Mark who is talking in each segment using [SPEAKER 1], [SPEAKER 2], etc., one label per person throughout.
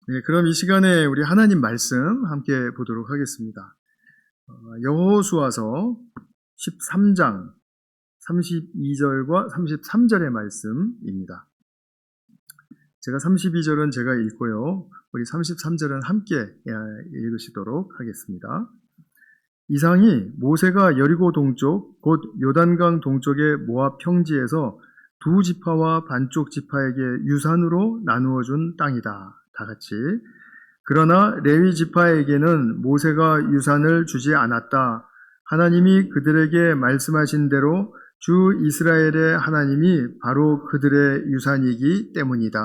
[SPEAKER 1] 네, 그럼 이 시간에 우리 하나님 말씀 함께 보도록 하겠습니다. 여호수아서 13장 32절과 33절의 말씀입니다. 제가 32절은 제가 읽고요. 우리 33절은 함께 읽으시도록 하겠습니다. 이상이 모세가 여리고 동쪽 곧 요단강 동쪽의 모압 평지에서 두 지파와 반쪽 지파에게 유산으로 나누어 준 땅이다. 다 같이. 그러나 레위 지파에게는 모세가 유산을 주지 않았다. 하나님이 그들에게 말씀하신 대로 주 이스라엘의 하나님이 바로 그들의 유산이기 때문이다.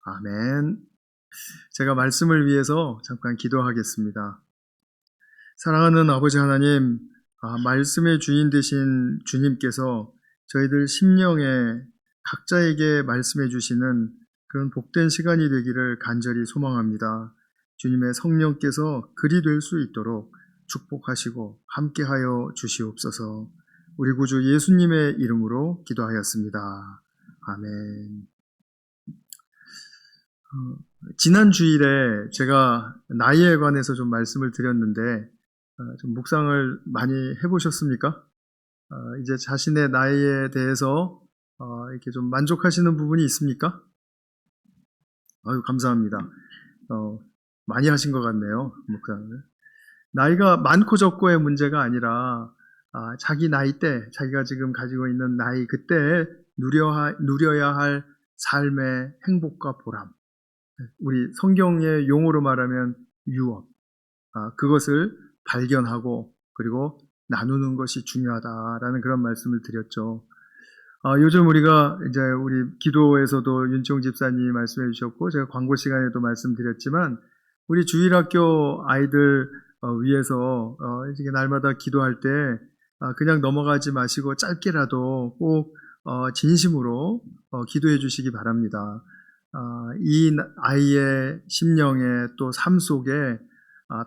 [SPEAKER 1] 아멘. 제가 말씀을 위해서 잠깐 기도하겠습니다. 사랑하는 아버지 하나님, 말씀의 주인 되신 주님께서 저희들 심령에 각자에게 말씀해 주시는 그런 복된 시간이 되기를 간절히 소망합니다. 주님의 성령께서 그리 될 수 있도록 축복하시고 함께하여 주시옵소서. 우리 구주 예수님의 이름으로 기도하였습니다. 아멘. 지난 주일에 제가 나이에 관해서 좀 말씀을 드렸는데 좀 묵상을 많이 해보셨습니까? 이제 자신의 나이에 대해서 이렇게 좀 만족하시는 부분이 있습니까? 아유, 감사합니다. 많이 하신 것 같네요. 묵상을. 나이가 많고 적고의 문제가 아니라 자기 나이 때, 자기가 지금 가지고 있는 나이 그때 누려야 할 삶의 행복과 보람. 우리 성경의 용어로 말하면 유업. 그것을 발견하고 그리고 나누는 것이 중요하다라는 그런 말씀을 드렸죠. 요즘 우리가 이제 우리 기도에서도 윤청 집사님이 말씀해 주셨고 제가 광고 시간에도 말씀드렸지만 우리 주일학교 아이들 위해서 이렇게 날마다 기도할 때 그냥 넘어가지 마시고 짧게라도 꼭 진심으로 기도해 주시기 바랍니다. 이 아이의 심령에 또 삶 속에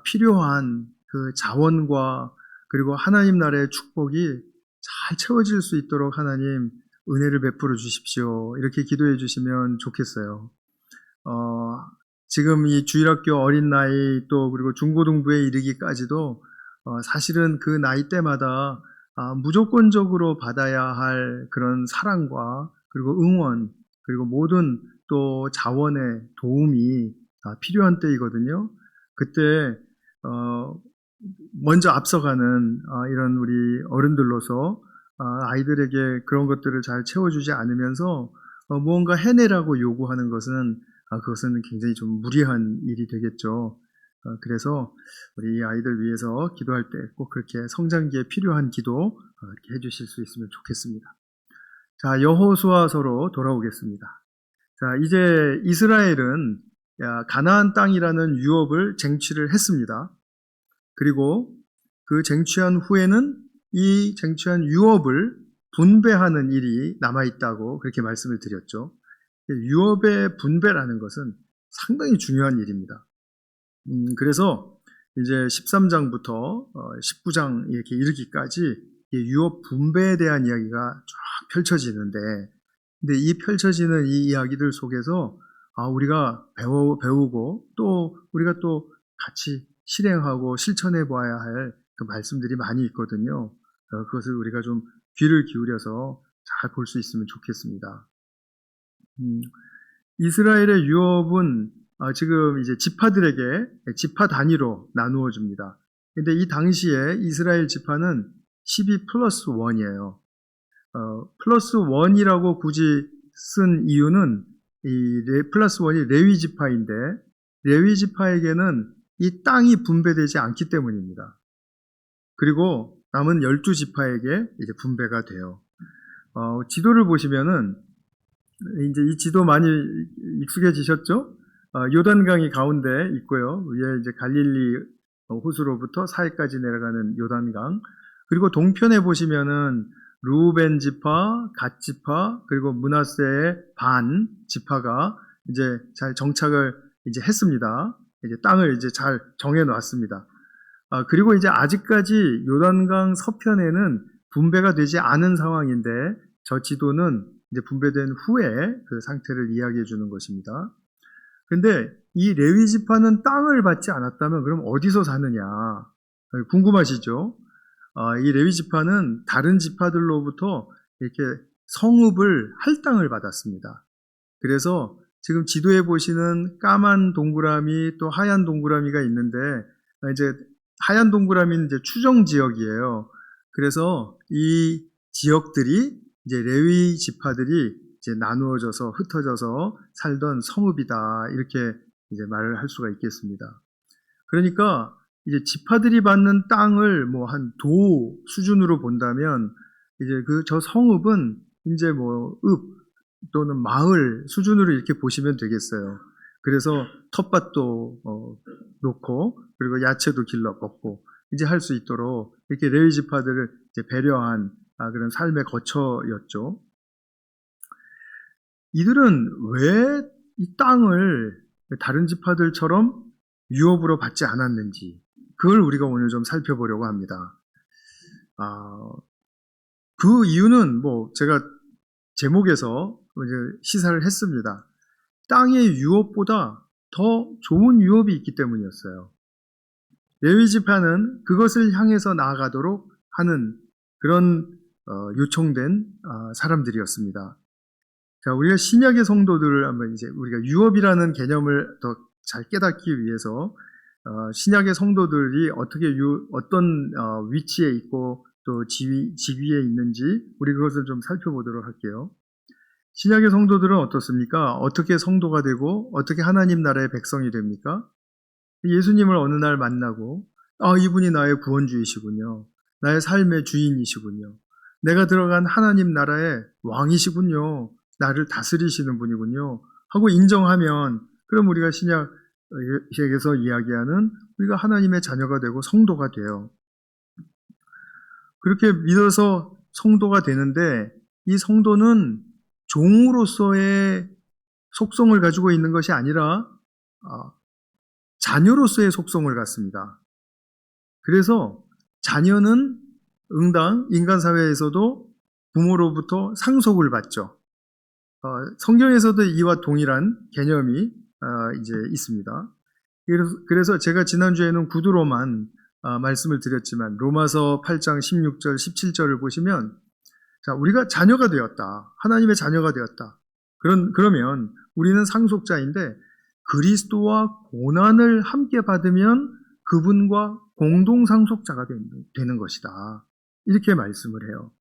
[SPEAKER 1] 필요한 그 자원과 그리고 하나님 나라의 축복이 잘 채워질 수 있도록 하나님 은혜를 베풀어 주십시오. 이렇게 기도해 주시면 좋겠어요. 지금 이 주일학교 어린 나이 또 그리고 중고등부에 이르기까지도 사실은 그 나이 때마다 무조건적으로 받아야 할 그런 사랑과 그리고 응원 그리고 모든 또 자원의 도움이 필요한 때이거든요. 그때 먼저 앞서가는 이런 우리 어른들로서 아이들에게 그런 것들을 잘 채워주지 않으면서 무언가 해내라고 요구하는 것은 그것은 굉장히 좀 무리한 일이 되겠죠. 그래서 우리 아이들 위해서 기도할 때 꼭 그렇게 성장기에 필요한 기도 이렇게 해주실 수 있으면 좋겠습니다. 자, 여호수아서로 돌아오겠습니다. 자, 이제 이스라엘은 가나안 땅이라는 유업을 쟁취를 했습니다. 그리고 그 쟁취한 후에는 이 쟁취한 유업을 분배하는 일이 남아있다고 그렇게 말씀을 드렸죠. 유업의 분배라는 것은 상당히 중요한 일입니다. 그래서 이제 13장부터 19장 이렇게 이르기까지 유업 분배에 대한 이야기가 쫙 펼쳐지는데, 근데 이 펼쳐지는 이 이야기들 속에서 우리가 배우고 또 우리가 또 같이 실행하고 실천해 봐야 할 그 말씀들이 많이 있거든요. 그것을 우리가 좀 귀를 기울여서 잘 볼 수 있으면 좋겠습니다. 이스라엘의 유업은 지금 이제 지파들에게 지파 단위로 나누어 줍니다. 근데 이 당시에 이스라엘 지파는 12 플러스 1이에요. 플러스 1이라고 굳이 쓴 이유는 이 플러스 1이 레위 지파인데 레위 지파에게는 이 땅이 분배되지 않기 때문입니다. 그리고 남은 12지파에게 이제 분배가 돼요. 지도를 보시면은 이제 이 지도 많이 익숙해지셨죠? 요단강이 가운데 있고요. 위에 이제 갈릴리 호수로부터 사해까지 내려가는 요단강. 그리고 동편에 보시면은 루벤 지파, 갓 지파, 그리고 므낫세의 반 지파가 이제 잘 정착을 이제 했습니다. 이제 땅을 이제 잘 정해 놨습니다. 그리고 이제 아직까지 요단강 서편에는 분배가 되지 않은 상황인데 저 지도는 이제 분배된 후에 그 상태를 이야기해 주는 것입니다. 근데 이 레위 지파는 땅을 받지 않았다면 그럼 어디서 사느냐? 궁금하시죠? 이 레위 지파는 다른 지파들로부터 이렇게 성읍을 할당을 받았습니다. 그래서 지금 지도에 보시는 까만 동그라미 또 하얀 동그라미가 있는데 이제 하얀 동그라미는 이제 추정 지역이에요. 그래서 이 지역들이 이제 레위 지파들이 이제 나누어져서 흩어져서 살던 성읍이다 이렇게 이제 말을 할 수가 있겠습니다. 그러니까 이제 지파들이 받는 땅을 뭐 한 도 수준으로 본다면 이제 저 성읍은 이제 뭐 읍 또는 마을 수준으로 이렇게 보시면 되겠어요. 그래서 텃밭도 놓고 그리고 야채도 길러 먹고 이제 할 수 있도록 이렇게 레위 지파들을 이제 배려한 그런 삶의 거처였죠. 이들은 왜 이 땅을 다른 지파들처럼 유업으로 받지 않았는지 그걸 우리가 오늘 좀 살펴보려고 합니다. 그 이유는 뭐 제가 제목에서 이제 시사를 했습니다. 땅의 유업보다 더 좋은 유업이 있기 때문이었어요. 레위 지파는 그것을 향해서 나아가도록 하는 그런 요청된 사람들이었습니다. 자, 우리가 신약의 성도들을 한번 이제 우리가 유업이라는 개념을 더 잘 깨닫기 위해서 신약의 성도들이 어떻게 어떤 위치에 있고 또 직위에 있는지 우리 그것을 좀 살펴보도록 할게요. 신약의 성도들은 어떻습니까? 어떻게 성도가 되고 어떻게 하나님 나라의 백성이 됩니까? 예수님을 어느 날 만나고 이분이 나의 구원주이시군요. 나의 삶의 주인이시군요. 내가 들어간 하나님 나라의 왕이시군요. 나를 다스리시는 분이군요. 하고 인정하면 그럼 우리가 신약에서 이야기하는 우리가 하나님의 자녀가 되고 성도가 돼요. 그렇게 믿어서 성도가 되는데 이 성도는 종으로서의 속성을 가지고 있는 것이 아니라 자녀로서의 속성을 갖습니다. 그래서 자녀는 응당 인간 사회에서도 부모로부터 상속을 받죠. 성경에서도 이와 동일한 개념이 이제 있습니다. 그래서 제가 지난주에는 구두로만 말씀을 드렸지만 로마서 8장 16절, 17절을 보시면 자, 우리가 자녀가 되었다. 하나님의 자녀가 되었다. 그러면 우리는 상속자인데 그리스도와 고난을 함께 받으면 그분과 공동 상속자가 되는 것이다. 이렇게 말씀을 해요.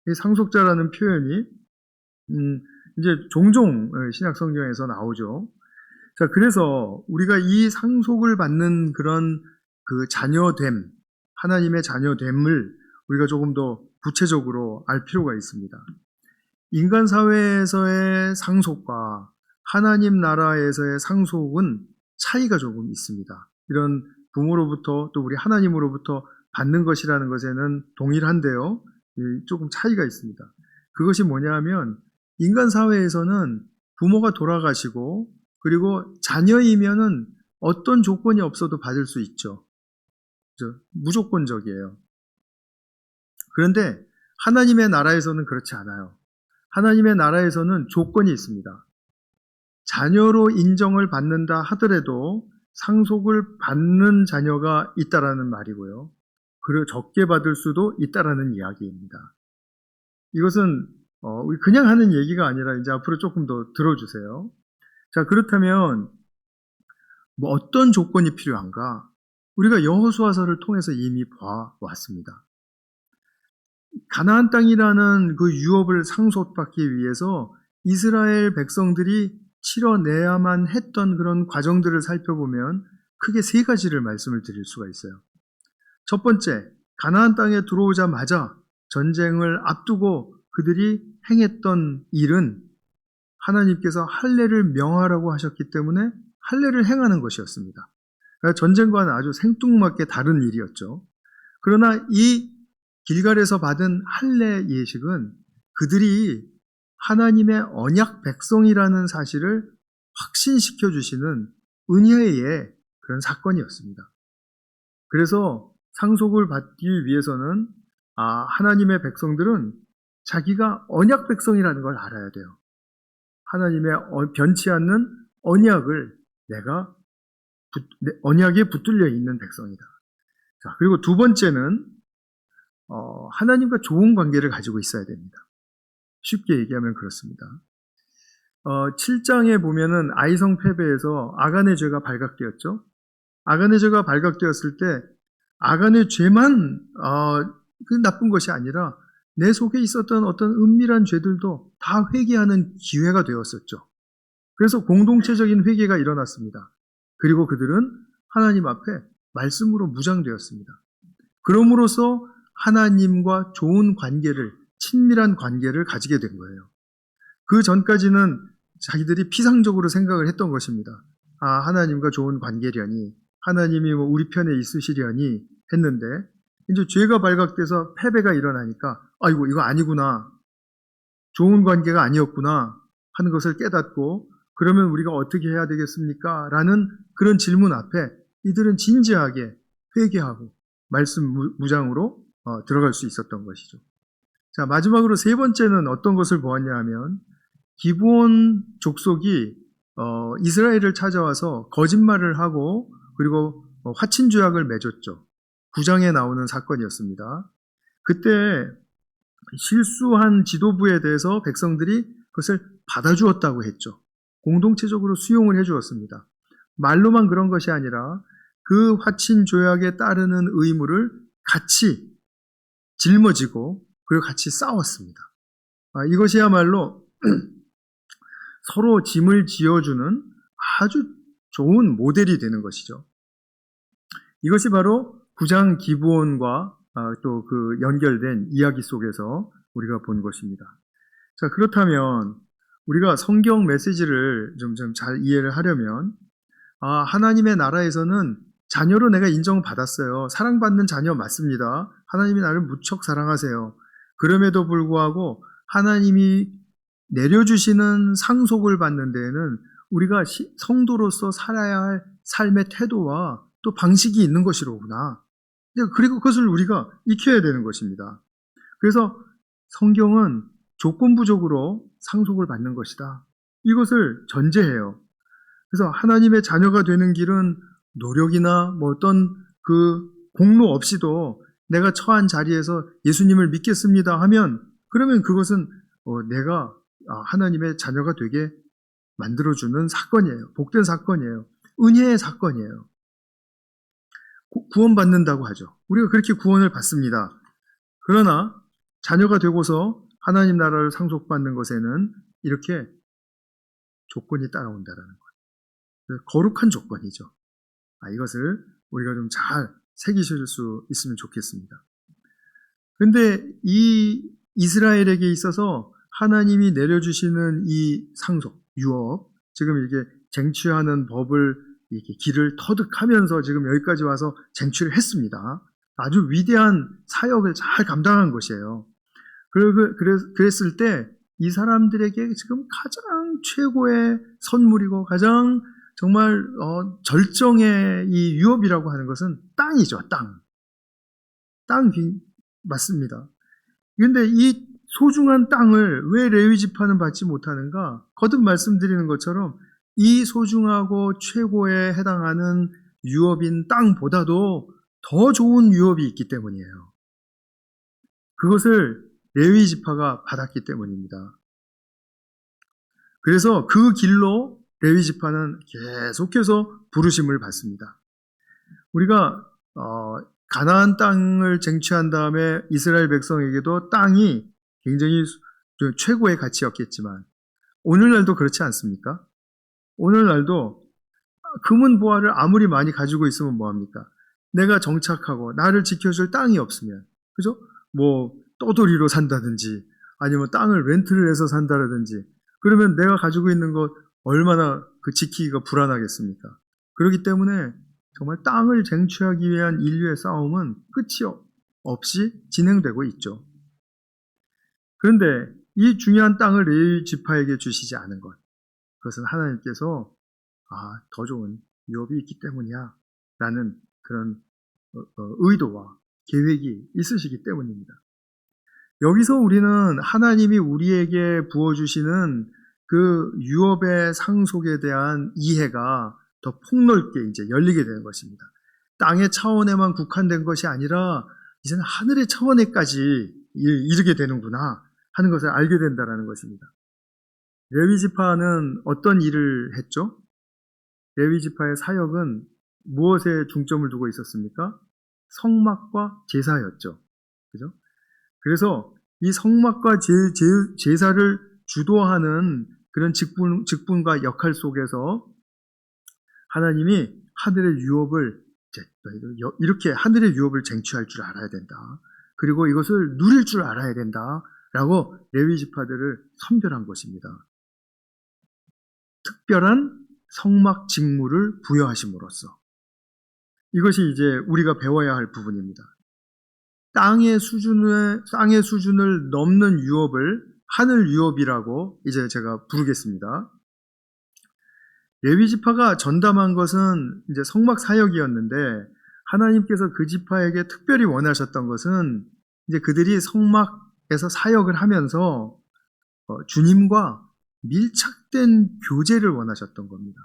[SPEAKER 1] 이 상속자라는 표현이 이제 종종 신약 성경에서 나오죠. 자, 그래서 우리가 이 상속을 받는 그런 그 자녀됨, 하나님의 자녀됨을 우리가 조금 더 구체적으로 알 필요가 있습니다. 인간 사회에서의 상속과 하나님 나라에서의 상속은 차이가 조금 있습니다. 이런 부모로부터 또 우리 하나님으로부터 받는 것이라는 것에는 동일한데요. 조금 차이가 있습니다. 그것이 뭐냐 하면 인간 사회에서는 부모가 돌아가시고 그리고 자녀이면은 어떤 조건이 없어도 받을 수 있죠. 무조건적이에요. 그런데 하나님의 나라에서는 그렇지 않아요. 하나님의 나라에서는 조건이 있습니다. 자녀로 인정을 받는다 하더라도 상속을 받는 자녀가 있다라는 말이고요. 그리고 적게 받을 수도 있다라는 이야기입니다. 이것은 그냥 하는 얘기가 아니라 이제 앞으로 조금 더 들어주세요. 자, 그렇다면 뭐 어떤 조건이 필요한가? 우리가 여호수아서를 통해서 이미 봐왔습니다. 가나안 땅이라는 그 유업을 상속받기 위해서 이스라엘 백성들이 치러내야만 했던 그런 과정들을 살펴보면 크게 세 가지를 말씀을 드릴 수가 있어요. 첫 번째, 가나안 땅에 들어오자마자 전쟁을 앞두고 그들이 행했던 일은 하나님께서 할례를 명하라고 하셨기 때문에 할례를 행하는 것이었습니다. 그러니까 전쟁과는 아주 생뚱맞게 다른 일이었죠. 그러나 이 길갈에서 받은 할례 예식은 그들이 하나님의 언약 백성이라는 사실을 확신시켜 주시는 은혜의 그런 사건이었습니다. 그래서 상속을 받기 위해서는 하나님의 백성들은 자기가 언약 백성이라는 걸 알아야 돼요. 하나님의 변치 않는 언약을 내가 언약에 붙들려 있는 백성이다. 자, 그리고 두 번째는 하나님과 좋은 관계를 가지고 있어야 됩니다. 쉽게 얘기하면 그렇습니다. 7장에 보면은 아이성 패배에서 아간의 죄가 발각되었죠. 아간의 죄가 발각되었을 때 아간의 죄만 그 나쁜 것이 아니라 내 속에 있었던 어떤 은밀한 죄들도 다 회개하는 기회가 되었었죠. 그래서 공동체적인 회개가 일어났습니다. 그리고 그들은 하나님 앞에 말씀으로 무장되었습니다. 그럼으로써 하나님과 좋은 관계를, 친밀한 관계를 가지게 된 거예요. 그 전까지는 자기들이 피상적으로 생각을 했던 것입니다. 하나님과 좋은 관계려니, 하나님이 우리 편에 있으시려니 했는데, 이제 죄가 발각돼서 패배가 일어나니까, 이거 아니구나. 좋은 관계가 아니었구나 하는 것을 깨닫고, 그러면 우리가 어떻게 해야 되겠습니까? 라는 그런 질문 앞에 이들은 진지하게 회개하고 말씀 무장으로 들어갈 수 있었던 것이죠. 자, 마지막으로 세 번째는 어떤 것을 보았냐 하면 기브온 족속이 이스라엘을 찾아와서 거짓말을 하고 그리고 화친 조약을 맺었죠. 9장에 나오는 사건이었습니다. 그때 실수한 지도부에 대해서 백성들이 그것을 받아주었다고 했죠. 공동체적으로 수용을 해주었습니다. 말로만 그런 것이 아니라 그 화친 조약에 따르는 의무를 같이 짊어지고 그리고 같이 싸웠습니다. 이것이야말로 서로 짐을 지어주는 아주 좋은 모델이 되는 것이죠. 이것이 바로 9장 기브온과 또 그 연결된 이야기 속에서 우리가 본 것입니다. 자, 그렇다면 우리가 성경 메시지를 좀 잘 이해를 하려면 하나님의 나라에서는 자녀로 내가 인정받았어요. 사랑받는 자녀 맞습니다. 하나님이 나를 무척 사랑하세요. 그럼에도 불구하고 하나님이 내려주시는 상속을 받는 데에는 우리가 성도로서 살아야 할 삶의 태도와 또 방식이 있는 것이로구나. 그리고 그것을 우리가 익혀야 되는 것입니다. 그래서 성경은 조건부적으로 상속을 받는 것이다. 이것을 전제해요. 그래서 하나님의 자녀가 되는 길은 노력이나 어떤 그 공로 없이도 내가 처한 자리에서 예수님을 믿겠습니다 하면 그러면 그것은 내가 하나님의 자녀가 되게 만들어주는 사건이에요. 복된 사건이에요. 은혜의 사건이에요. 구원받는다고 하죠. 우리가 그렇게 구원을 받습니다. 그러나 자녀가 되고서 하나님 나라를 상속받는 것에는 이렇게 조건이 따라온다는 거예요. 거룩한 조건이죠. 이것을 우리가 좀 잘 새기실 수 있으면 좋겠습니다. 그런데 이 이스라엘에게 있어서 하나님이 내려주시는 이 상속, 유업, 지금 이게 쟁취하는 법을 이렇게 길을 터득하면서 지금 여기까지 와서 쟁취를 했습니다. 아주 위대한 사역을 잘 감당한 것이에요. 그랬을 때 이 사람들에게 지금 가장 최고의 선물이고 가장 정말 절정의 이 유업이라고 하는 것은 땅이죠. 땅 맞습니다. 그런데 이 소중한 땅을 왜 레위 지파는 받지 못하는가? 거듭 말씀드리는 것처럼 이 소중하고 최고에 해당하는 유업인 땅보다도 더 좋은 유업이 있기 때문이에요. 그것을 레위 지파가 받았기 때문입니다. 그래서 그 길로 레위 지파는 계속해서 부르심을 받습니다. 우리가 가나안 땅을 쟁취한 다음에 이스라엘 백성에게도 땅이 굉장히 최고의 가치였겠지만 오늘날도 그렇지 않습니까? 오늘날도 금은 보화를 아무리 많이 가지고 있으면 뭐합니까? 내가 정착하고 나를 지켜줄 땅이 없으면, 그죠? 떠돌이로 산다든지 아니면 땅을 렌트를 해서 산다든지 그러면 내가 가지고 있는 것 얼마나 그 지키기가 불안하겠습니까? 그렇기 때문에 정말 땅을 쟁취하기 위한 인류의 싸움은 끝이 없이 진행되고 있죠. 그런데 이 중요한 땅을 레위 지파에게 주시지 않은 것, 그것은 하나님께서 더 좋은 유업이 있기 때문이야 라는 그런 의도와 계획이 있으시기 때문입니다. 여기서 우리는 하나님이 우리에게 부어주시는 그 유업의 상속에 대한 이해가 더 폭넓게 이제 열리게 되는 것입니다. 땅의 차원에만 국한된 것이 아니라 이제는 하늘의 차원에까지 이르게 되는구나 하는 것을 알게 된다는 것입니다. 레위 지파는 어떤 일을 했죠? 레위 지파의 사역은 무엇에 중점을 두고 있었습니까? 성막과 제사였죠. 그죠? 그래서 이 성막과 제사를 주도하는 그런 직분과 역할 속에서 하나님이 하늘의 유업을 이렇게 하늘의 유업을 쟁취할 줄 알아야 된다. 그리고 이것을 누릴 줄 알아야 된다라고 레위 지파들을 선별한 것입니다. 특별한 성막 직무를 부여하심으로써 이것이 이제 우리가 배워야 할 부분입니다. 땅의 수준을 넘는 유업을 하늘 유업이라고 이제 제가 부르겠습니다. 레위 지파가 전담한 것은 이제 성막 사역이었는데 하나님께서 그 지파에게 특별히 원하셨던 것은 이제 그들이 성막에서 사역을 하면서 주님과 밀착된 교제를 원하셨던 겁니다.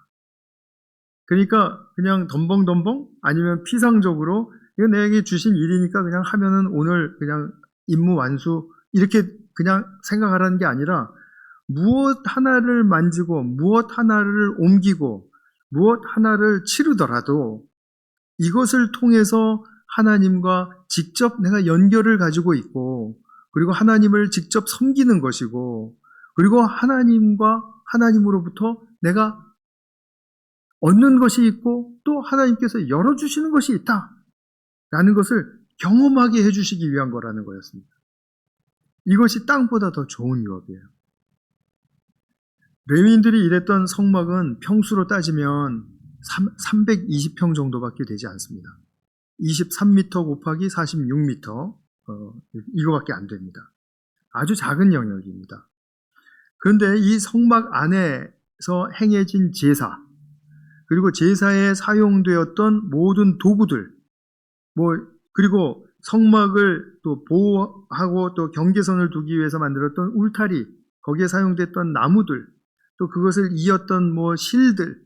[SPEAKER 1] 그러니까 그냥 덤벙덤벙 아니면 피상적으로 이거 내게 주신 일이니까 그냥 하면은 오늘 그냥 임무 완수 이렇게 그냥 생각하라는 게 아니라 무엇 하나를 만지고 무엇 하나를 옮기고 무엇 하나를 치르더라도 이것을 통해서 하나님과 직접 내가 연결을 가지고 있고 그리고 하나님을 직접 섬기는 것이고 그리고 하나님으로부터 내가 얻는 것이 있고 또 하나님께서 열어주시는 것이 있다라는 것을 경험하게 해주시기 위한 거라는 거였습니다. 이것이 땅보다 더 좋은 유업이에요. 레위인들이 일했던 성막은 평수로 따지면 320평 정도밖에 되지 않습니다. 23m 곱하기 46m 이거밖에 안 됩니다. 아주 작은 영역입니다. 그런데 이 성막 안에서 행해진 제사 그리고 제사에 사용되었던 모든 도구들 그리고 성막을 또 보호하고 또 경계선을 두기 위해서 만들었던 울타리 거기에 사용됐던 나무들 또 그것을 이었던 실들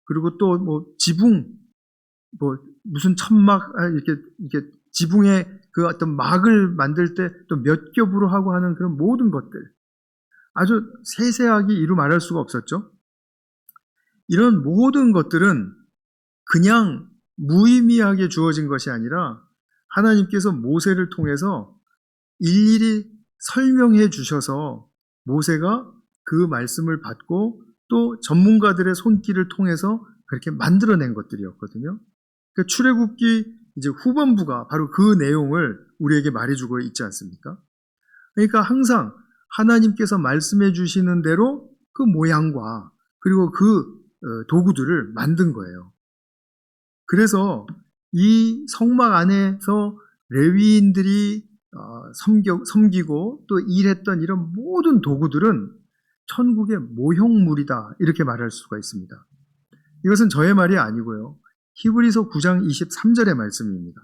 [SPEAKER 1] 그리고 또 지붕 무슨 천막 이렇게 지붕에 그 어떤 막을 만들 때 또 몇 겹으로 하고 하는 그런 모든 것들 아주 세세하게 이루 말할 수가 없었죠. 이런 모든 것들은 그냥 무의미하게 주어진 것이 아니라 하나님께서 모세를 통해서 일일이 설명해 주셔서 모세가 그 말씀을 받고 또 전문가들의 손길을 통해서 그렇게 만들어낸 것들이었거든요. 그러니까 출애굽기 이제 후반부가 바로 그 내용을 우리에게 말해주고 있지 않습니까? 그러니까 항상 하나님께서 말씀해 주시는 대로 그 모양과 그리고 그 도구들을 만든 거예요. 그래서 이 성막 안에서 레위인들이 섬기고 또 일했던 이런 모든 도구들은 천국의 모형물이다 이렇게 말할 수가 있습니다. 이것은 저의 말이 아니고요. 히브리서 9장 23절의 말씀입니다.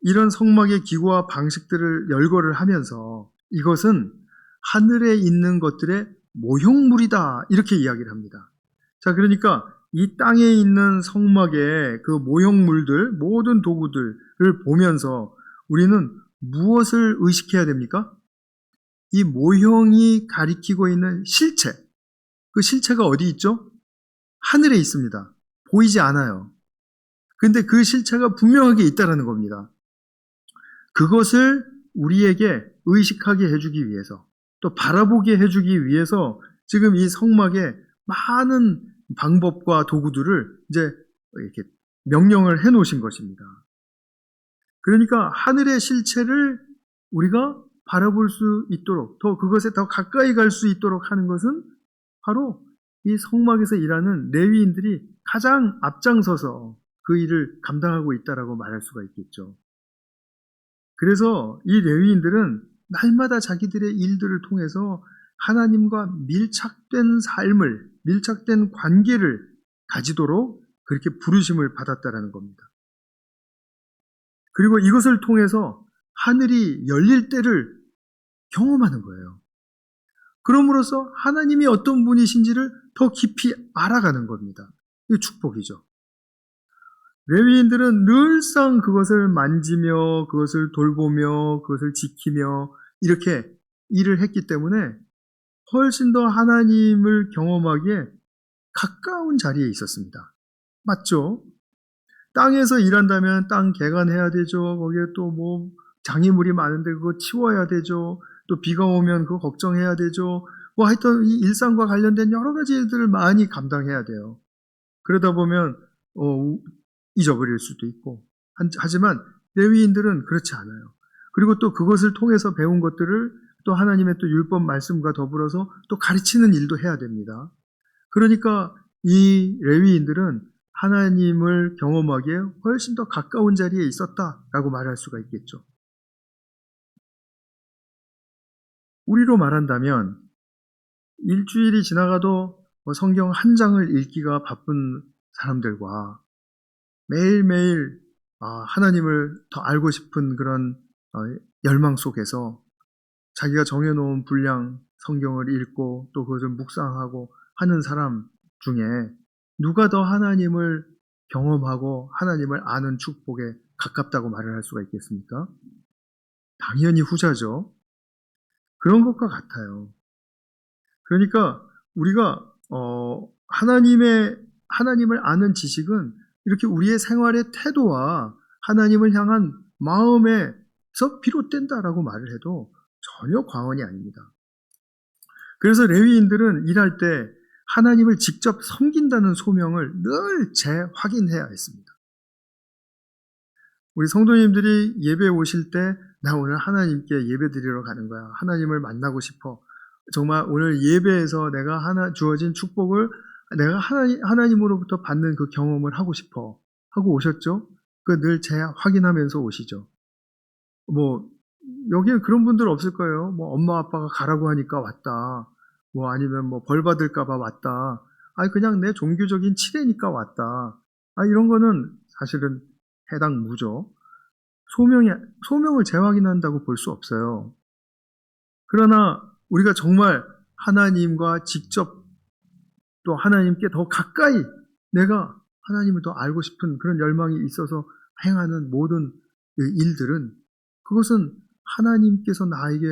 [SPEAKER 1] 이런 성막의 기구와 방식들을 열거를 하면서 이것은 하늘에 있는 것들의 모형물이다 이렇게 이야기를 합니다. 자, 그러니까 이 땅에 있는 성막의 그 모형물들, 모든 도구들을 보면서 우리는 무엇을 의식해야 됩니까? 이 모형이 가리키고 있는 실체, 그 실체가 어디 있죠? 하늘에 있습니다. 보이지 않아요. 근데 그 실체가 분명하게 있다는 겁니다. 그것을 우리에게 의식하게 해주기 위해서 또 바라보게 해주기 위해서 지금 이 성막에 많은 방법과 도구들을 이제 이렇게 명령을 해 놓으신 것입니다. 그러니까 하늘의 실체를 우리가 바라볼 수 있도록 더 그것에 더 가까이 갈 수 있도록 하는 것은 바로 이 성막에서 일하는 레위인들이 가장 앞장서서 그 일을 감당하고 있다라고 말할 수가 있겠죠. 그래서 이 레위인들은 날마다 자기들의 일들을 통해서 하나님과 밀착된 삶을, 밀착된 관계를 가지도록 그렇게 부르심을 받았다라는 겁니다. 그리고 이것을 통해서 하늘이 열릴 때를 경험하는 거예요. 그럼으로써 하나님이 어떤 분이신지를 더 깊이 알아가는 겁니다. 이 축복이죠. 레위인들은 늘상 그것을 만지며 그것을 돌보며 그것을 지키며 이렇게 일을 했기 때문에 훨씬 더 하나님을 경험하기에 가까운 자리에 있었습니다. 맞죠? 땅에서 일한다면 땅 개간해야 되죠. 거기에 또 뭐 장애물이 많은데 그거 치워야 되죠. 또 비가 오면 그거 걱정해야 되죠. 뭐 하여튼 이 일상과 관련된 여러 가지 일들을 많이 감당해야 돼요. 그러다 보면 잊어버릴 수도 있고. 하지만 레위인들은 그렇지 않아요. 그리고 또 그것을 통해서 배운 것들을 또 하나님의 또 율법 말씀과 더불어서 또 가르치는 일도 해야 됩니다. 그러니까 이 레위인들은 하나님을 경험하기에 훨씬 더 가까운 자리에 있었다라고 말할 수가 있겠죠. 우리로 말한다면 일주일이 지나가도 성경 한 장을 읽기가 바쁜 사람들과 매일매일 하나님을 더 알고 싶은 그런 열망 속에서 자기가 정해놓은 분량 성경을 읽고 또 그것을 묵상하고 하는 사람 중에 누가 더 하나님을 경험하고 하나님을 아는 축복에 가깝다고 말을 할 수가 있겠습니까? 당연히 후자죠. 그런 것과 같아요. 그러니까 우리가 하나님을 아는 지식은 이렇게 우리의 생활의 태도와 하나님을 향한 마음에서 비롯된다라고 말을 해도 전혀 과언이 아닙니다. 그래서 레위인들은 일할 때 하나님을 직접 섬긴다는 소명을 늘 재확인해야 했습니다. 우리 성도님들이 예배 오실 때 나 오늘 하나님께 예배 드리러 가는 거야. 하나님을 만나고 싶어. 정말 오늘 예배에서 내가 주어진 축복을 내가 하나님으로부터 받는 그 경험을 하고 싶어 하고 오셨죠? 그 늘 재확인하면서 오시죠. 뭐 여기에 그런 분들 없을 거예요. 뭐 엄마 아빠가 가라고 하니까 왔다. 뭐 아니면 뭐 벌 받을까 봐 왔다. 아니 그냥 내 종교적인 치레니까 왔다. 이런 거는 사실은 해당 무죠. 소명을 재확인한다고 볼 수 없어요. 그러나 우리가 정말 하나님과 직접 또 하나님께 더 가까이 내가 하나님을 더 알고 싶은 그런 열망이 있어서 행하는 모든 일들은 그것은 하나님께서 나에게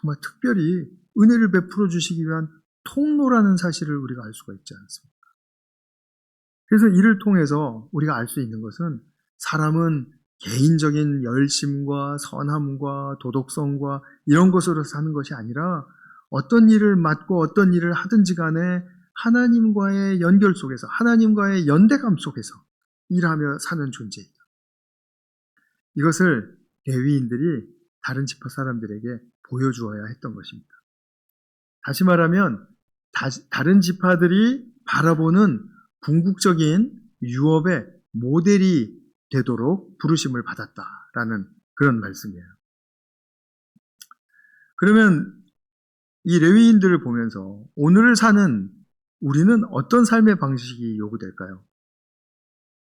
[SPEAKER 1] 정말 특별히 은혜를 베풀어 주시기 위한 통로라는 사실을 우리가 알 수가 있지 않습니까? 그래서 이를 통해서 우리가 알 수 있는 것은 사람은 개인적인 열심과 선함과 도덕성과 이런 것으로 사는 것이 아니라 어떤 일을 맡고 어떤 일을 하든지 간에 하나님과의 연결 속에서 하나님과의 연대감 속에서 일하며 사는 존재이다. 이것을 레위인들이 다른 지파 사람들에게 보여주어야 했던 것입니다. 다시 말하면 다른 지파들이 바라보는 궁극적인 유업의 모델이 되도록 부르심을 받았다라는 그런 말씀이에요. 그러면 이 레위인들을 보면서 오늘을 사는 우리는 어떤 삶의 방식이 요구될까요?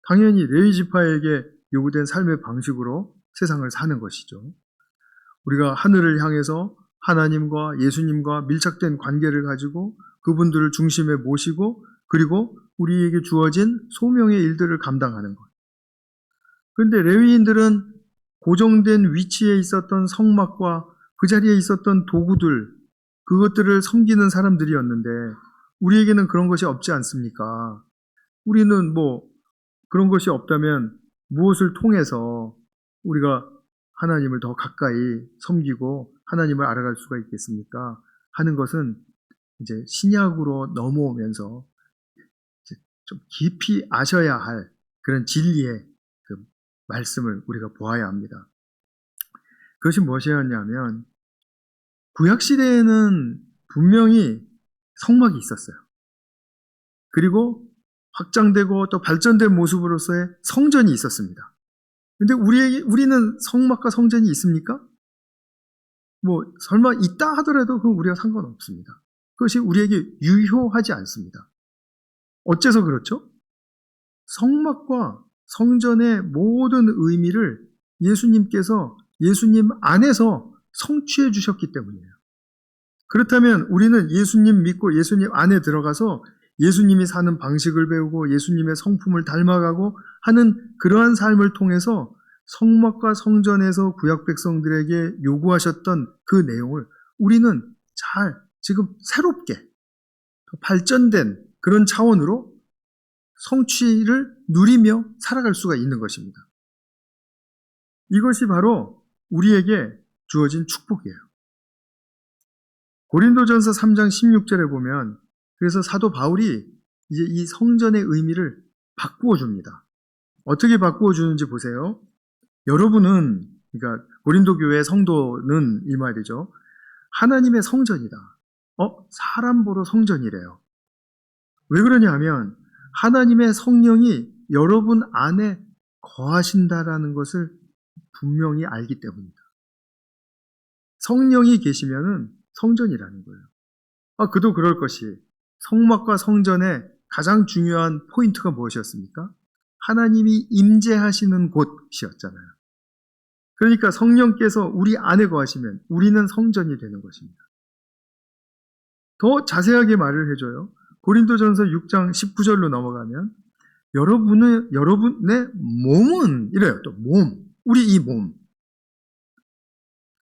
[SPEAKER 1] 당연히 레위 지파에게 요구된 삶의 방식으로 세상을 사는 것이죠. 우리가 하늘을 향해서 하나님과 예수님과 밀착된 관계를 가지고 그분들을 중심에 모시고 그리고 우리에게 주어진 소명의 일들을 감당하는 것. 그런데 레위인들은 고정된 위치에 있었던 성막과 그 자리에 있었던 도구들, 그것들을 섬기는 사람들이었는데 우리에게는 그런 것이 없지 않습니까? 우리는 뭐 그런 것이 없다면 무엇을 통해서 우리가 하나님을 더 가까이 섬기고 하나님을 알아갈 수가 있겠습니까? 하는 것은 이제 신약으로 넘어오면서 이제 좀 깊이 아셔야 할 그런 진리의 그 말씀을 우리가 보아야 합니다. 그것이 무엇이었냐면 구약시대에는 분명히 성막이 있었어요. 그리고 확장되고 또 발전된 모습으로서의 성전이 있었습니다. 근데 우리는 성막과 성전이 있습니까? 뭐 설마 있다 하더라도 그건 우리가 상관없습니다. 그것이 우리에게 유효하지 않습니다. 어째서 그렇죠? 성막과 성전의 모든 의미를 예수님께서 예수님 안에서 성취해 주셨기 때문이에요. 그렇다면 우리는 예수님 믿고 예수님 안에 들어가서 예수님이 사는 방식을 배우고 예수님의 성품을 닮아가고 하는 그러한 삶을 통해서 성막과 성전에서 구약 백성들에게 요구하셨던 그 내용을 우리는 잘 지금 새롭게 발전된 그런 차원으로 성취를 누리며 살아갈 수가 있는 것입니다. 이것이 바로 우리에게 주어진 축복이에요. 고린도전서 3장 16절에 보면 그래서 사도 바울이 이제 이 성전의 의미를 바꾸어 줍니다. 어떻게 바꾸어 주는지 보세요. 여러분은, 그러니까 고린도 교회 성도는 이 말이죠. 하나님의 성전이다. 사람 보러 성전이래요. 왜 그러냐 하면 하나님의 성령이 여러분 안에 거하신다라는 것을 분명히 알기 때문입니다. 성령이 계시면은 성전이라는 거예요. 그도 그럴 것이 성막과 성전의 가장 중요한 포인트가 무엇이었습니까? 하나님이 임재하시는 곳이었잖아요. 그러니까 성령께서 우리 안에 거하시면 우리는 성전이 되는 것입니다. 더 자세하게 말을 해줘요. 고린도전서 6장 19절로 넘어가면 여러분의 몸은 이래요. 또 몸, 우리 이 몸,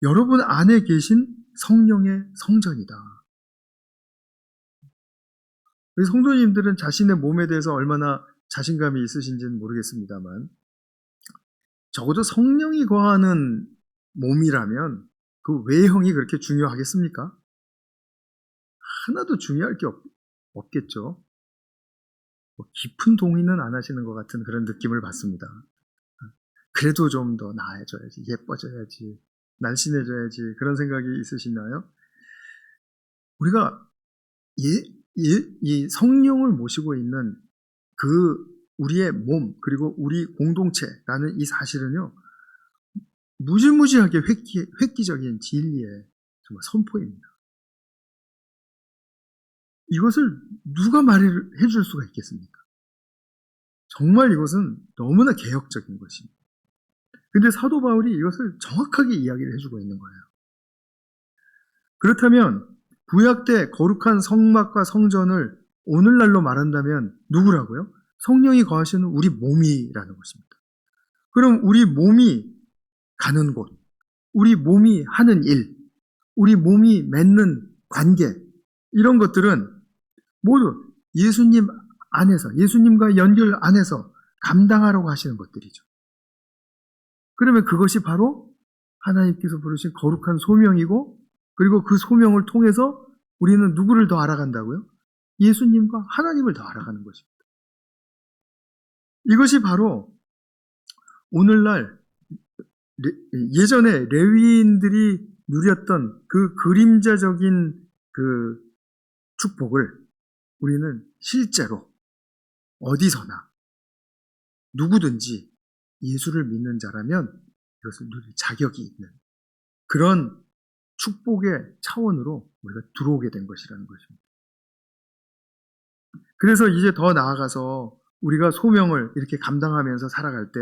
[SPEAKER 1] 여러분 안에 계신 성령의 성전이다. 우리 성도님들은 자신의 몸에 대해서 얼마나 자신감이 있으신지는 모르겠습니다만 적어도 성령이 거하는 몸이라면 그 외형이 그렇게 중요하겠습니까? 하나도 중요할 게 없겠죠. 깊은 동의는 안 하시는 것 같은 그런 느낌을 받습니다. 그래도 좀 더 나아져야지, 예뻐져야지, 날씬해져야지 그런 생각이 있으시나요? 우리가 이 성령을 모시고 있는 그 우리의 몸 그리고 우리 공동체라는 이 사실은요 무지무지하게 획기적인 진리의 정말 선포입니다. 이것을 누가 말해 줄 수가 있겠습니까? 정말 이것은 너무나 개혁적인 것입니다. 근데 사도 바울이 이것을 정확하게 이야기를 해주고 있는 거예요. 그렇다면 구약 때 거룩한 성막과 성전을 오늘날로 말한다면 누구라고요? 성령이 거하시는 우리 몸이라는 것입니다. 그럼 우리 몸이 가는 곳, 우리 몸이 하는 일, 우리 몸이 맺는 관계 이런 것들은 모두 예수님 안에서, 예수님과 연결 안에서 감당하라고 하시는 것들이죠. 그러면 그것이 바로 하나님께서 부르신 거룩한 소명이고 그리고 그 소명을 통해서 우리는 누구를 더 알아간다고요? 예수님과 하나님을 더 알아가는 것입니다. 이것이 바로 오늘날 예전에 레위인들이 누렸던 그 그림자적인 그 축복을 우리는 실제로 어디서나 누구든지 예수를 믿는 자라면 이것을 누릴 자격이 있는 그런 축복의 차원으로 우리가 들어오게 된 것이라는 것입니다. 그래서 이제 더 나아가서 우리가 소명을 이렇게 감당하면서 살아갈 때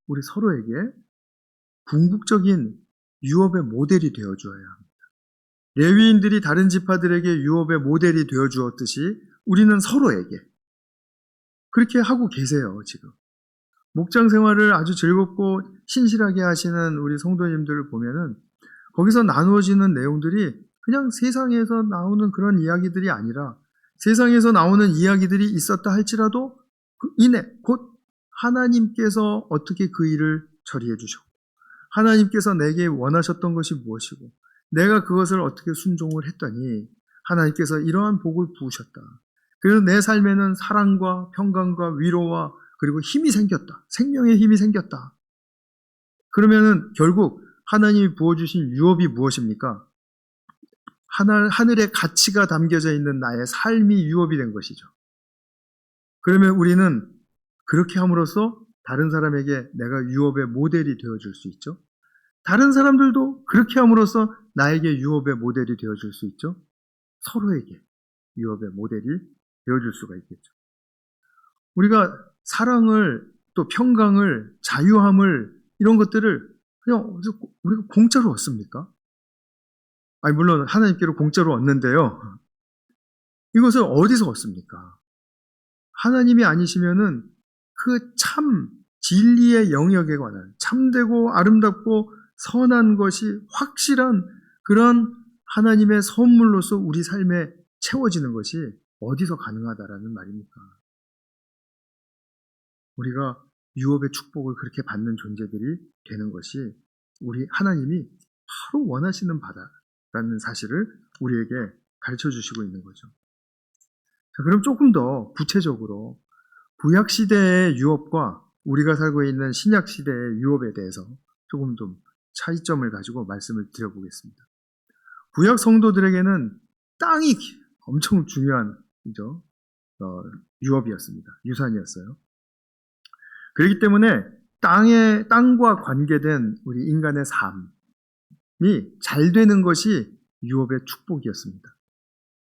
[SPEAKER 1] 우리 서로에게 궁극적인 유업의 모델이 되어주어야 합니다. 레위인들이 다른 지파들에게 유업의 모델이 되어주었듯이 우리는 서로에게 그렇게 하고 계세요. 지금 목장 생활을 아주 즐겁고 신실하게 하시는 우리 성도님들을 보면은 거기서 나누어지는 내용들이 그냥 세상에서 나오는 그런 이야기들이 아니라 세상에서 나오는 이야기들이 있었다 할지라도 그 이내 곧 하나님께서 어떻게 그 일을 처리해 주셨고 하나님께서 내게 원하셨던 것이 무엇이고 내가 그것을 어떻게 순종을 했더니 하나님께서 이러한 복을 부으셨다. 그래서 내 삶에는 사랑과 평강과 위로와 그리고 힘이 생겼다. 생명의 힘이 생겼다. 그러면은 결국 하나님이 부어주신 유업이 무엇입니까? 하늘의 가치가 담겨져 있는 나의 삶이 유업이 된 것이죠. 그러면 우리는 그렇게 함으로써 다른 사람에게 내가 유업의 모델이 되어줄 수 있죠. 다른 사람들도 그렇게 함으로써 나에게 유업의 모델이 되어줄 수 있죠. 서로에게 유업의 모델이 되어줄 수가 있겠죠. 우리가 사랑을 또 평강을 자유함을 이런 것들을 그냥 우리가 공짜로 얻습니까? 물론 하나님께로 공짜로 얻는데요. 이것을 어디서 얻습니까? 하나님이 아니시면은 그 참 진리의 영역에 관한 참되고 아름답고 선한 것이 확실한 그런 하나님의 선물로서 우리 삶에 채워지는 것이 어디서 가능하다라는 말입니까? 우리가 유업의 축복을 그렇게 받는 존재들이 되는 것이 우리 하나님이 바로 원하시는 바다라는 사실을 우리에게 가르쳐 주시고 있는 거죠. 자, 그럼 조금 더 구체적으로 구약 시대의 유업과 우리가 살고 있는 신약 시대의 유업에 대해서 조금 좀 차이점을 가지고 말씀을 드려보겠습니다. 구약 성도들에게는 땅이 엄청 중요한 유업이었습니다. 유산이었어요. 그렇기 때문에 땅과 관계된 우리 인간의 삶이 잘 되는 것이 유업의 축복이었습니다.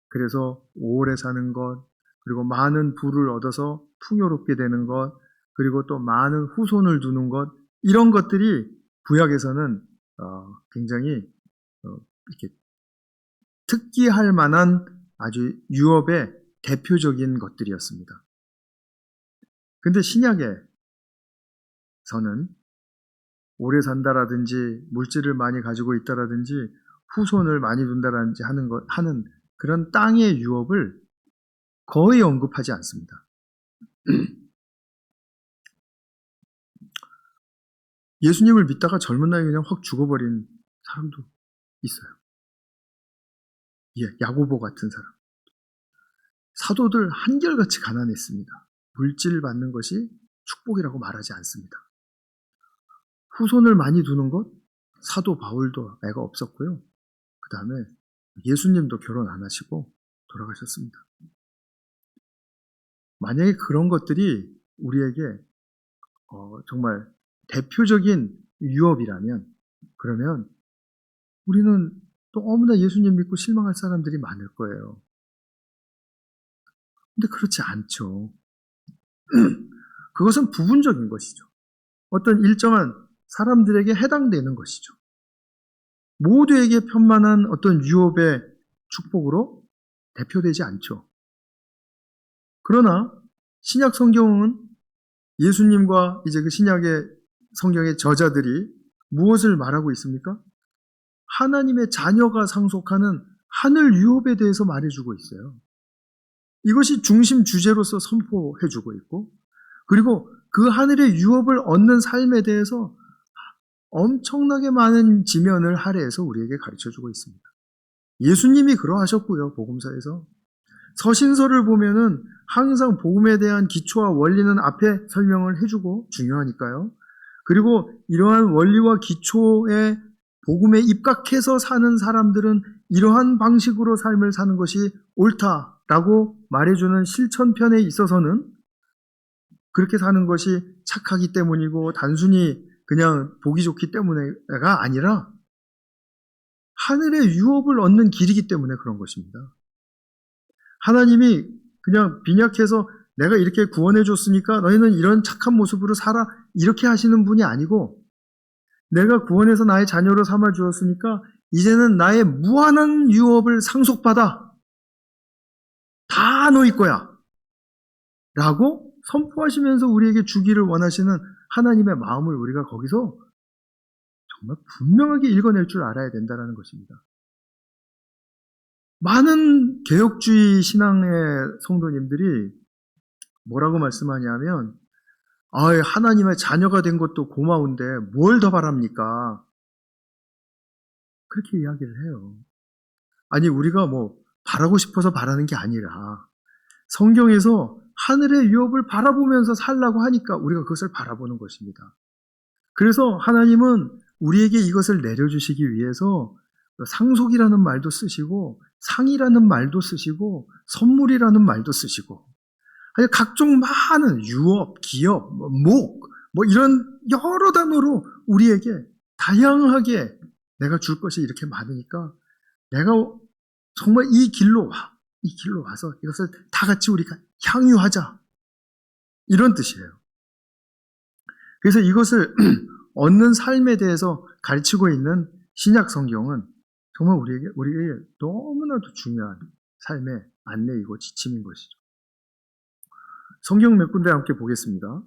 [SPEAKER 1] 그래서 오래 사는 것, 그리고 많은 부를 얻어서 풍요롭게 되는 것, 그리고 또 많은 후손을 두는 것, 이런 것들이 구약에서는 굉장히 이렇게 특기할 만한 아주 유업의 대표적인 것들이었습니다. 근데 신약에서는 오래 산다라든지 물질을 많이 가지고 있다라든지 후손을 많이 둔다라든지 하는 그런 땅의 유업을 거의 언급하지 않습니다. 예수님을 믿다가 젊은 나이에 그냥 확 죽어버린 사람도 있어요. 야고보 같은 사람. 사도들 한결같이 가난했습니다. 물질 받는 것이 축복이라고 말하지 않습니다. 후손을 많이 두는 것, 사도 바울도 애가 없었고요. 그 다음에 예수님도 결혼 안 하시고 돌아가셨습니다. 만약에 그런 것들이 우리에게 정말 대표적인 유업이라면, 그러면 우리는 너무나 예수님 믿고 실망할 사람들이 많을 거예요. 근데 그렇지 않죠. 그것은 부분적인 것이죠. 어떤 일정한 사람들에게 해당되는 것이죠. 모두에게 편만한 어떤 유업의 축복으로 대표되지 않죠. 그러나 신약 성경은 예수님과 이제 그 신약의 성경의 저자들이 무엇을 말하고 있습니까? 하나님의 자녀가 상속하는 하늘 유업에 대해서 말해주고 있어요. 이것이 중심 주제로서 선포해주고 있고, 그리고 그 하늘의 유업을 얻는 삶에 대해서 엄청나게 많은 지면을 할애해서 우리에게 가르쳐주고 있습니다. 예수님이 그러하셨고요, 복음서에서. 서신서를 보면은 항상 복음에 대한 기초와 원리는 앞에 설명을 해주고 중요하니까요. 그리고 이러한 원리와 기초에 복음에 입각해서 사는 사람들은 이러한 방식으로 삶을 사는 것이 옳다라고 말해주는 실천편에 있어서는 그렇게 사는 것이 착하기 때문이고 단순히 그냥 보기 좋기 때문에가 아니라 하늘의 유업을 얻는 길이기 때문에 그런 것입니다. 하나님이 그냥 빈약해서 내가 이렇게 구원해 줬으니까 너희는 이런 착한 모습으로 살아, 이렇게 하시는 분이 아니고, 내가 구원해서 나의 자녀로 삼아 주었으니까 이제는 나의 무한한 유업을 상속받아. 다 너희 거야. 라고 선포하시면서 우리에게 주기를 원하시는 하나님의 마음을 우리가 거기서 정말 분명하게 읽어낼 줄 알아야 된다는 것입니다. 많은 개혁주의 신앙의 성도님들이 뭐라고 말씀하냐면, 하나님의 자녀가 된 것도 고마운데 뭘 더 바랍니까? 그렇게 이야기를 해요. 아니, 우리가 바라고 싶어서 바라는 게 아니라 성경에서 하늘의 유업을 바라보면서 살라고 하니까 우리가 그것을 바라보는 것입니다. 그래서 하나님은 우리에게 이것을 내려주시기 위해서 상속이라는 말도 쓰시고 상이라는 말도 쓰시고 선물이라는 말도 쓰시고 아니 각종 많은 유업, 기업, 목 이런 여러 단어로 우리에게 다양하게 내가 줄 것이 이렇게 많으니까 내가 정말 이 길로 와서 이것을 다 같이 우리가 향유하자 이런 뜻이에요. 그래서 이것을 얻는 삶에 대해서 가르치고 있는 신약 성경은 정말 우리에게 너무나도 중요한 삶의 안내이고 지침인 것이죠. 성경 몇 군데 함께 보겠습니다.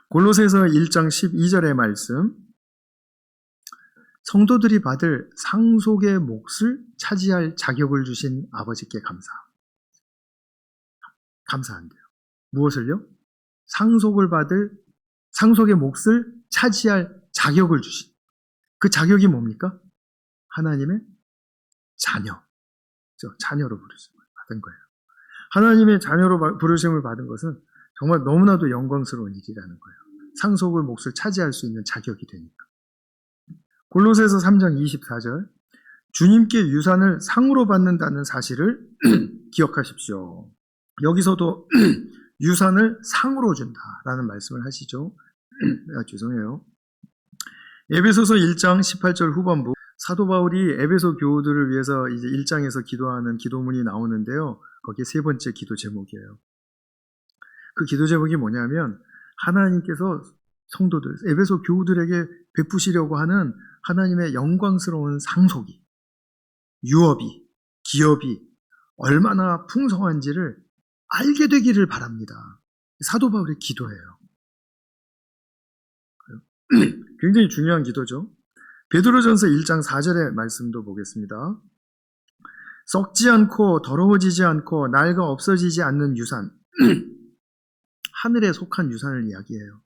[SPEAKER 1] 골로새서 1장 12절의 말씀, 성도들이 받을 상속의 몫을 차지할 자격을 주신 아버지께 감사한대요. 무엇을요? 상속의 몫을 차지할 자격을 주신. 그 자격이 뭡니까? 하나님의 자녀. 자녀로 부르심을 받은 거예요. 하나님의 자녀로 부르심을 받은 것은 정말 너무나도 영광스러운 일이라는 거예요. 상속의 몫을 차지할 수 있는 자격이 되니까. 골로새서 3장 24절, 주님께 유산을 상으로 받는다는 사실을 기억하십시오. 여기서도 유산을 상으로 준다라는 말씀을 하시죠. 죄송해요. 에베소서 1장 18절 후반부, 사도 바울이 에베소 교우들을 위해서 이제 1장에서 기도하는 기도문이 나오는데요. 거기에 세 번째 기도 제목이에요. 그 기도 제목이 뭐냐면, 하나님께서 성도들, 에베소 교우들에게 베푸시려고 하는 하나님의 영광스러운 상속이, 유업이, 기업이 얼마나 풍성한지를 알게 되기를 바랍니다. 사도 바울의 기도예요. 굉장히 중요한 기도죠. 베드로전서 1장 4절의 말씀도 보겠습니다. 썩지 않고 더러워지지 않고 낡아 없어지지 않는 유산, 하늘에 속한 유산을 이야기해요.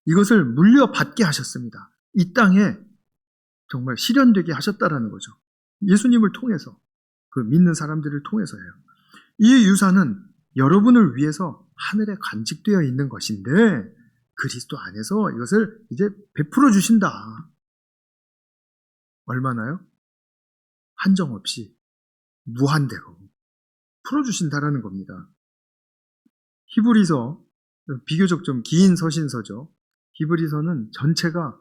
[SPEAKER 1] 이것을 물려받게 하셨습니다. 이 땅에 정말 실현되게 하셨다라는 거죠. 예수님을 통해서, 그 믿는 사람들을 통해서예요. 이 유산은 여러분을 위해서 하늘에 간직되어 있는 것인데 그리스도 안에서 이것을 이제 베풀어 주신다. 얼마나요? 한정없이 무한대로 풀어주신다라는 겁니다. 히브리서, 비교적 좀 긴 서신서죠. 히브리서는 전체가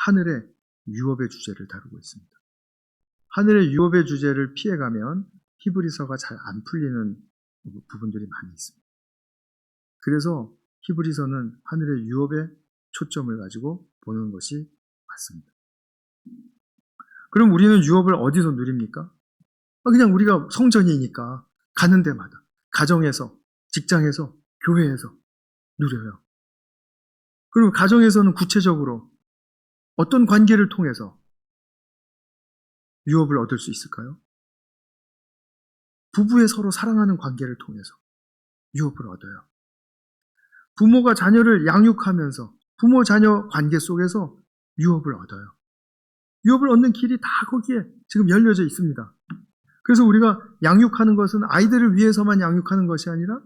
[SPEAKER 1] 하늘의 유업의 주제를 다루고 있습니다. 하늘의 유업의 주제를 피해가면 히브리서가 잘 안 풀리는 부분들이 많이 있습니다. 그래서 히브리서는 하늘의 유업의 초점을 가지고 보는 것이 맞습니다. 그럼 우리는 유업을 어디서 누립니까? 그냥 우리가 성전이니까 가는 데마다, 가정에서, 직장에서, 교회에서 누려요. 그럼 가정에서는 구체적으로 어떤 관계를 통해서 유업을 얻을 수 있을까요? 부부의 서로 사랑하는 관계를 통해서 유업을 얻어요. 부모가 자녀를 양육하면서 부모-자녀 관계 속에서 유업을 얻어요. 유업을 얻는 길이 다 거기에 지금 열려져 있습니다. 그래서 우리가 양육하는 것은 아이들을 위해서만 양육하는 것이 아니라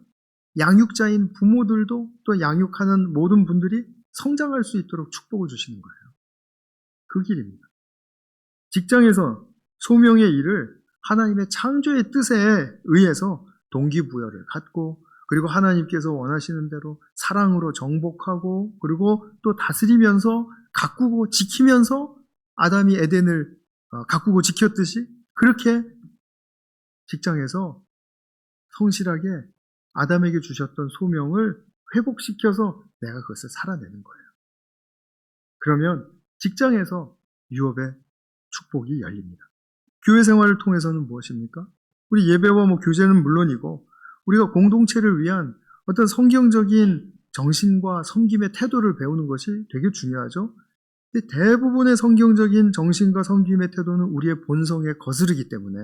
[SPEAKER 1] 양육자인 부모들도 또 양육하는 모든 분들이 성장할 수 있도록 축복을 주시는 거예요. 그 길입니다. 직장에서 소명의 일을 하나님의 창조의 뜻에 의해서 동기부여를 갖고, 그리고 하나님께서 원하시는 대로 사랑으로 정복하고, 그리고 또 다스리면서 가꾸고 지키면서 아담이 에덴을 가꾸고 지켰듯이 그렇게 직장에서 성실하게 아담에게 주셨던 소명을 회복시켜서 내가 그것을 살아내는 거예요. 그러면 직장에서 유업의 축복이 열립니다. 교회 생활을 통해서는 무엇입니까? 우리 예배와 교제는 물론이고 우리가 공동체를 위한 어떤 성경적인 정신과 섬김의 태도를 배우는 것이 되게 중요하죠. 근데 대부분의 성경적인 정신과 섬김의 태도는 우리의 본성에 거스르기 때문에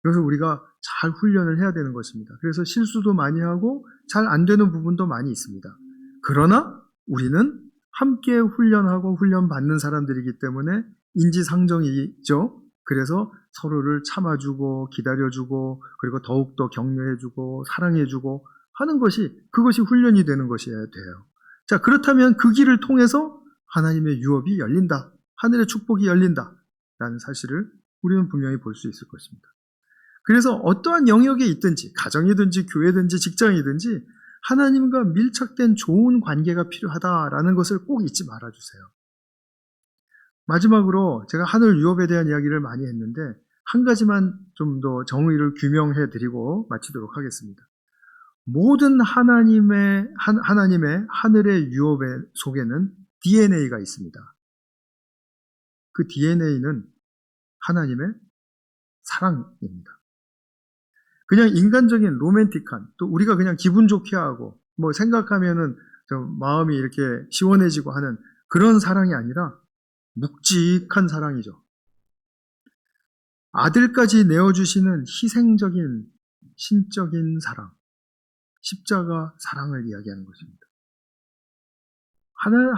[SPEAKER 1] 이것을 우리가 잘 훈련을 해야 되는 것입니다. 그래서 실수도 많이 하고 잘 안 되는 부분도 많이 있습니다. 그러나 우리는 함께 훈련하고 훈련받는 사람들이기 때문에 인지상정이 있죠. 그래서 서로를 참아주고 기다려주고 그리고 더욱더 격려해주고 사랑해주고 하는 것이, 그것이 훈련이 되는 것이어야 돼요. 자, 그렇다면 그 길을 통해서 하나님의 유업이 열린다, 하늘의 축복이 열린다 라는 사실을 우리는 분명히 볼 수 있을 것입니다. 그래서 어떠한 영역에 있든지, 가정이든지 교회든지 직장이든지 하나님과 밀착된 좋은 관계가 필요하다라는 것을 꼭 잊지 말아주세요. 마지막으로 제가 하늘 유업에 대한 이야기를 많이 했는데 한 가지만 좀 더 정의를 규명해 드리고 마치도록 하겠습니다. 모든 하나님의 하늘의 유업 속에는 DNA가 있습니다. 그 DNA는 하나님의 사랑입니다. 그냥 인간적인 로맨틱한, 또 우리가 그냥 기분 좋게 하고 뭐 생각하면은 좀 마음이 이렇게 시원해지고 하는 그런 사랑이 아니라 묵직한 사랑이죠. 아들까지 내어주시는 희생적인 신적인 사랑, 십자가 사랑을 이야기하는 것입니다.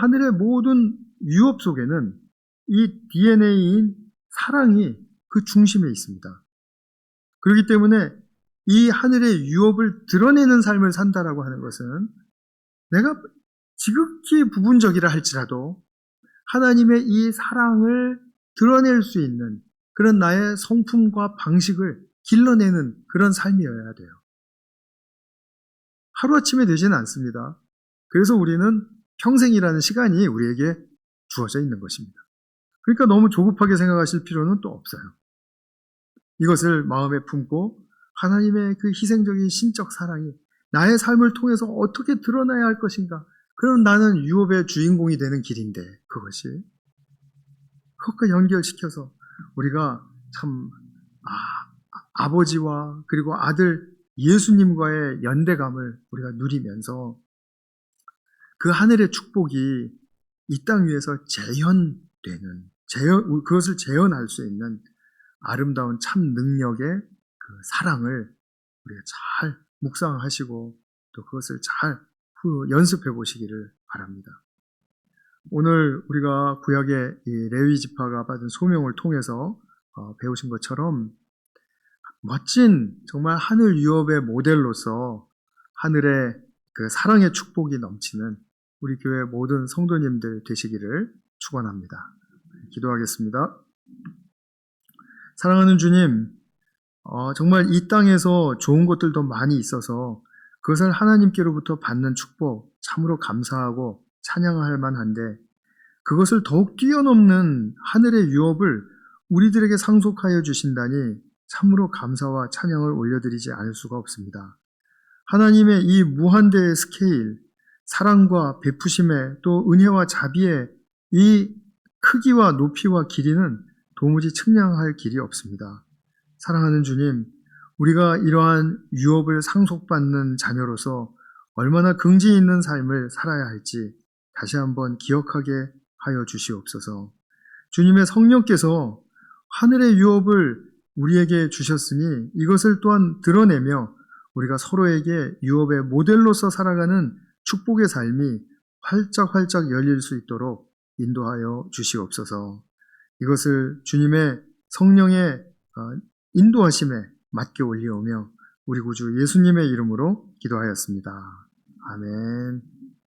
[SPEAKER 1] 하늘의 모든 유업 속에는 이 DNA인 사랑이 그 중심에 있습니다. 그렇기 때문에 이 하늘의 유업을 드러내는 삶을 산다라고 하는 것은 내가 지극히 부분적이라 할지라도 하나님의 이 사랑을 드러낼 수 있는 그런 나의 성품과 방식을 길러내는 그런 삶이어야 돼요. 하루아침에 되지는 않습니다. 그래서 우리는 평생이라는 시간이 우리에게 주어져 있는 것입니다. 그러니까 너무 조급하게 생각하실 필요는 또 없어요. 이것을 마음에 품고 하나님의 그 희생적인 신적 사랑이 나의 삶을 통해서 어떻게 드러나야 할 것인가? 그럼 나는 유업의 주인공이 되는 길인데 그것이 그것과 연결시켜서 우리가 참 아버지와 그리고 아들 예수님과의 연대감을 우리가 누리면서 그 하늘의 축복이 이 땅 위에서 재현되는 그것을 재현할 수 있는 아름다운 참 능력의 그 사랑을 우리가 잘 묵상하시고 또 그것을 잘 연습해 보시기를 바랍니다. 오늘 우리가 구약의 이 레위 지파가 받은 소명을 통해서 배우신 것처럼 멋진 정말 하늘 유업의 모델로서 하늘의 그 사랑의 축복이 넘치는 우리 교회 모든 성도님들 되시기를 축원합니다. 기도하겠습니다. 사랑하는 주님, 정말 이 땅에서 좋은 것들도 많이 있어서 그것을 하나님께로부터 받는 축복 참으로 감사하고 찬양할 만한데 그것을 더욱 뛰어넘는 하늘의 유업을 우리들에게 상속하여 주신다니 참으로 감사와 찬양을 올려드리지 않을 수가 없습니다. 하나님의 이 무한대의 스케일, 사랑과 베푸심의 또 은혜와 자비의 이 크기와 높이와 길이는 도무지 측량할 길이 없습니다. 사랑하는 주님, 우리가 이러한 유업을 상속받는 자녀로서 얼마나 긍지 있는 삶을 살아야 할지 다시 한번 기억하게 하여 주시옵소서. 주님의 성령께서 하늘의 유업을 우리에게 주셨으니 이것을 또한 드러내며 우리가 서로에게 유업의 모델로서 살아가는 축복의 삶이 활짝활짝 열릴 수 있도록 인도하여 주시옵소서. 이것을 주님의 성령의 인도하심에 맞게 올리오며 우리 구주 예수님의 이름으로 기도하였습니다. 아멘.